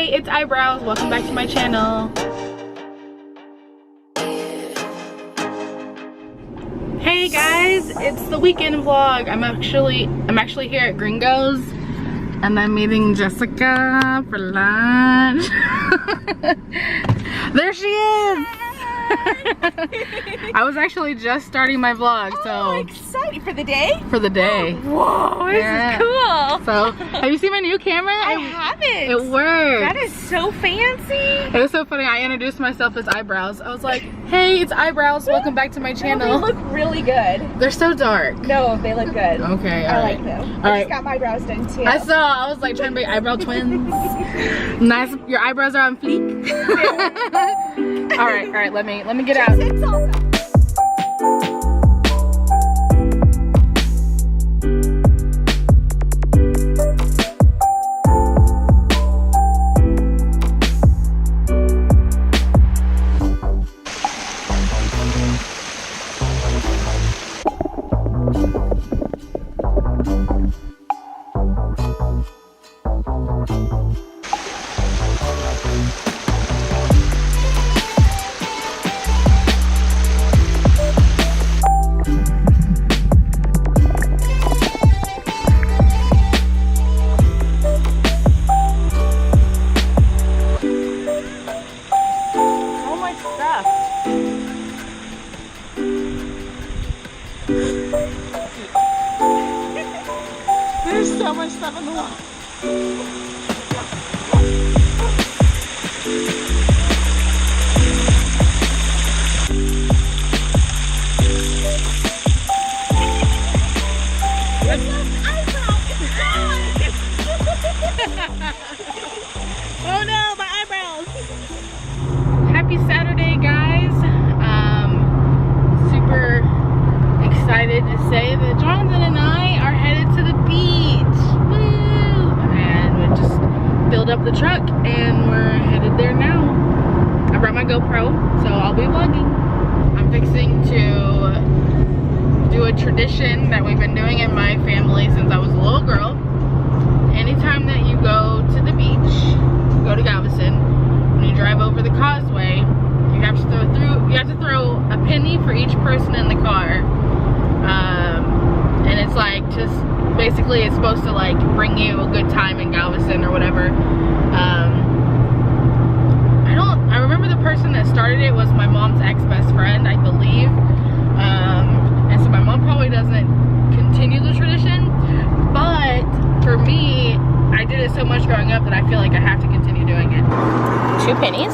Hey, it's Eyebrows. Welcome back to my channel. Hey guys, it's the weekend vlog. I'm actually here at Gringo's and I'm meeting Jessica for lunch. There she is. I was actually just starting my vlog, so. Oh, exciting for the day? For the day. Whoa, this is cool. So, have you seen my new camera? I haven't. It works. That is so fancy. It was so funny. I introduced myself as Eyebrows. I was like, hey, it's Eyebrows. Welcome back to my channel. They look really good. They're so dark. No, they look good. Okay, I alright. like them. All I right. just got my brows done too. I saw. I was like trying to be eyebrow twins. Nice. Your eyebrows are on fleek. All right. Let me get out. It's awesome. There's so much stuff in the wall. Oh no, my eyebrows! Happy Saturday, guys. Super excited to say that Jonathan and I are headed to the beach. Woo! And we just filled up the truck and we're headed there now. I brought my GoPro, so I'll be vlogging. I'm fixing to do a tradition that we've been doing in my family since I was a little girl. Anytime that you go to the beach, go to Galveston, when you drive over the causeway, you have to throw a penny for each person in the car. And it's like just basically it's supposed to like bring you a good time in Galveston or whatever. I remember the person that started it was my mom's ex-best friend, I believe. And so my mom probably doesn't continue the tradition, but for me, I did it so much growing up that I feel like I have to continue doing it. 2 pennies.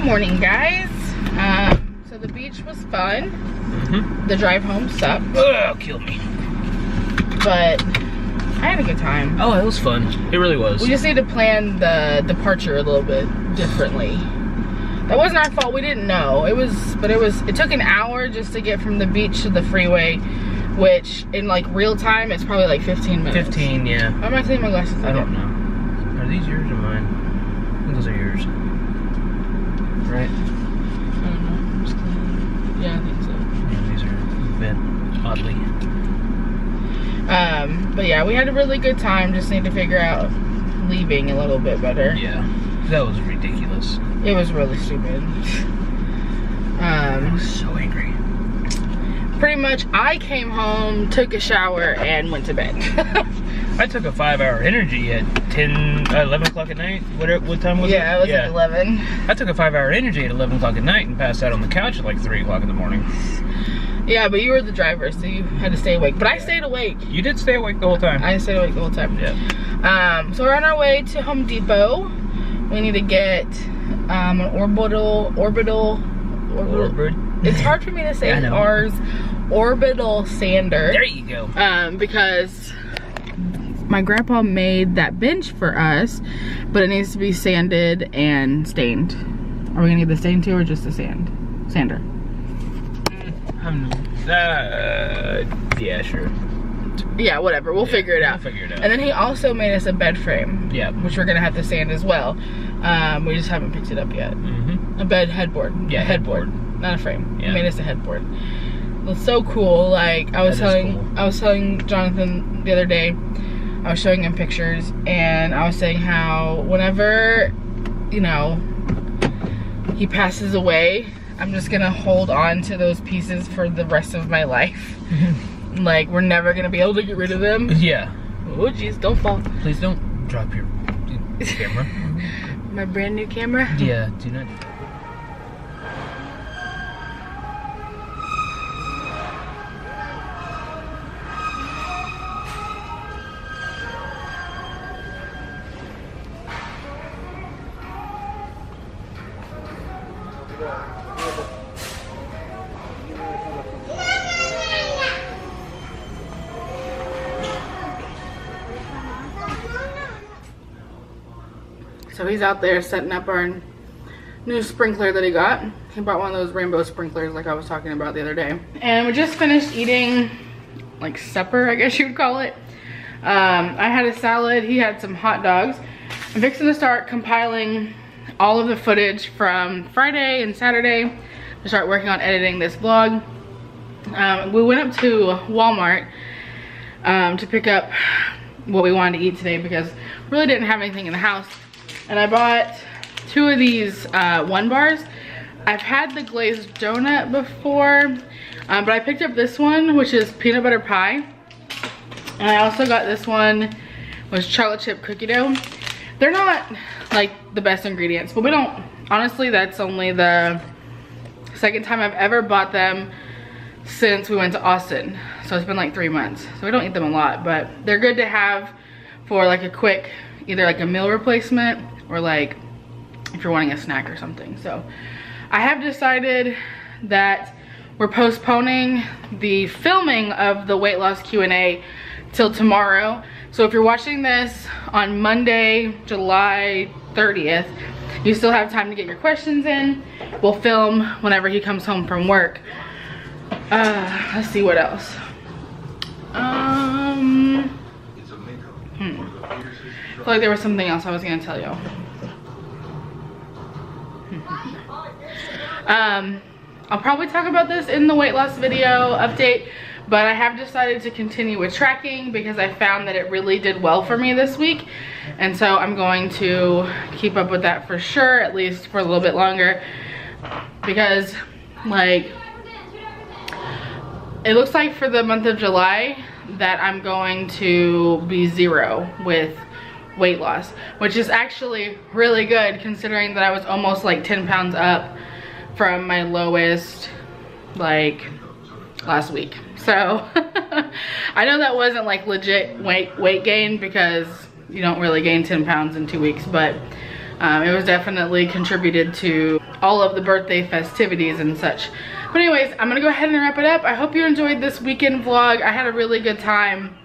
morning, guys. So the beach was fun. The drive home sucked. Oh, kill me. But I had a good time. Oh, it was fun. It really was. We just need to plan the departure a little bit differently. That wasn't our fault. We didn't know. It took an hour just to get from the beach to the freeway, which in like real time it's probably like 15 minutes. 15, yeah. Why am I cleaning my glasses again? I don't know. Are these yours or mine? I think those are yours. Right? I don't know. I'm just cleaning. Yeah, I think so. Yeah, these are bent oddly. But yeah, we had a really good time. Just need to figure out leaving a little bit better. Yeah. That was ridiculous. It was really stupid. I was so angry. Pretty much, I came home, took a shower, and went to bed. I took a 5-hour energy at 11 o'clock at night. What time was it? Yeah, it was like 11. I took a 5-hour energy at 11 o'clock at night and passed out on the couch at like 3 o'clock in the morning. Yeah, but you were the driver, so you had to stay awake. But I stayed awake. You did stay awake the whole time. I stayed awake the whole time. Yeah. So we're on our way to Home Depot. We need to get an orbital. It's hard for me to say ours. Orbital sander. There you go. Because my grandpa made that bench for us, but it needs to be sanded and stained. Are we gonna get the stain too, or just the sander? Yeah, sure. Yeah, whatever. We'll figure it out. We'll figure it out. And then he also made us a bed frame. Yeah. Which we're gonna have to sand as well. We just haven't picked it up yet. A bed headboard. Yeah, headboard. Not a frame. Yeah. He made us a headboard. It was so cool. Like I was telling Jonathan the other day, I was showing him pictures, and I was saying how whenever, you know, he passes away, I'm just gonna hold on to those pieces for the rest of my life. Like, we're never gonna be able to get rid of them. Yeah. Oh jeez, don't fall. Please don't drop your camera. My brand new camera? Yeah, do not. So he's out there setting up our new sprinkler that he got. He bought one of those rainbow sprinklers like I was talking about the other day. And we just finished eating like supper, I guess you would call it. I had a salad, he had some hot dogs. I'm fixing to start compiling all of the footage from Friday and Saturday to start working on editing this vlog. We went up to Walmart to pick up what we wanted to eat today because we really didn't have anything in the house. And I bought 2 of these One Bars. I've had the glazed donut before, but I picked up this one, which is peanut butter pie. And I also got this one, which is chocolate chip cookie dough. They're not like the best ingredients, but we don't, honestly, that's only the second time I've ever bought them since we went to Austin. So it's been like 3 months. So we don't eat them a lot, but they're good to have for like a quick, either like a meal replacement or like if you're wanting a snack or something. So I have decided that we're postponing the filming of the weight loss Q&A till tomorrow. So if you're watching this on Monday, July 30th, you still have time to get your questions in. We'll film whenever he comes home from work. Let's see what else. I feel like there was something else I was gonna tell you. I'll probably talk about this in the weight loss video update, but I have decided to continue with tracking because I found that it really did well for me this week. And so I'm going to keep up with that for sure, at least for a little bit longer, because like it looks like for the month of July that I'm going to be 0 with weight loss, which is actually really good considering that I was almost like 10 pounds up from my lowest like last week. So I know that wasn't like legit weight gain because you don't really gain 10 pounds in 2 weeks, but it was definitely contributed to all of the birthday festivities and such. But anyways, I'm gonna go ahead and wrap it up. I hope you enjoyed this weekend vlog. I had a really good time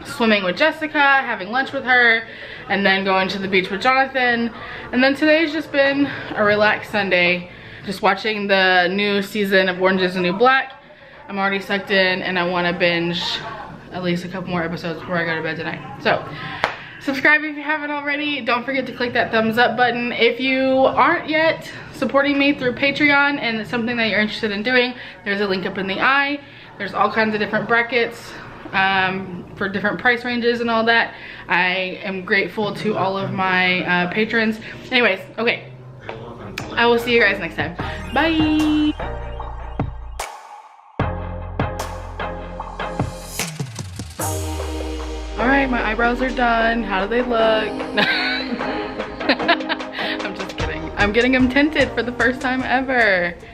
swimming with Jessica, having lunch with her, and then going to the beach with Jonathan. And then today's just been a relaxed Sunday, just watching the new season of Orange is the New Black. I'm already sucked in and I want to binge at least a couple more episodes before I go to bed tonight. So subscribe if you haven't already. Don't forget to click that thumbs up button. If you aren't yet supporting me through Patreon and it's something that you're interested in doing, there's a link up in the eye. There's all kinds of different brackets for different price ranges and all that. I am grateful to all of my patrons. Anyways, okay, I will see you guys next time. Bye. All right, my eyebrows are done. How do they look? I'm just kidding. I'm getting them tinted for the first time ever.